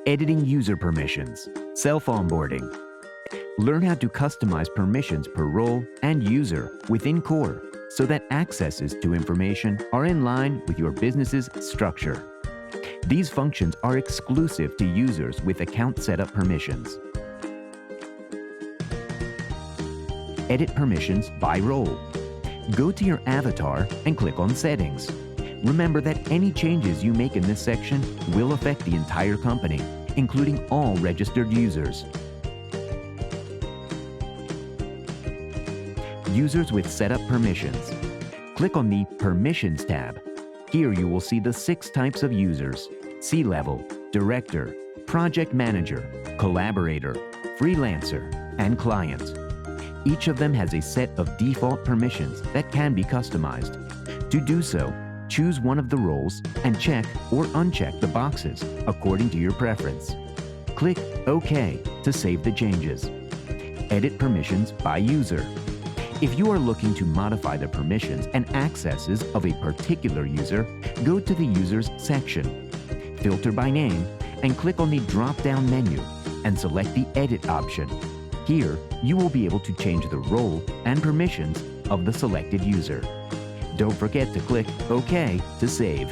Editing user permissions, self-onboarding. Learn how to customize permissions per role and user within COR so that accesses to information are in line with your business's structure. These functions are exclusive to users with account setup permissions. Edit permissions by role. Go to your avatar and click on Settings. Remember that any changes you make in this section will affect the entire company, including all registered users. Users with setup permissions. Click on the Permissions tab. Here you will see the 6 types of users: C-level, director, project manager, collaborator, freelancer, and client. Each of them has a set of default permissions that can be customized. To do so, choose one of the roles and check or uncheck the boxes according to your preference. Click OK to save the changes. Edit permissions by user. If you are looking to modify the permissions and accesses of a particular user, go to the Users section. Filter by name and click on the drop-down menu and select the Edit option. Here, you will be able to change the role and permissions of the selected user. Don't forget to click OK to save.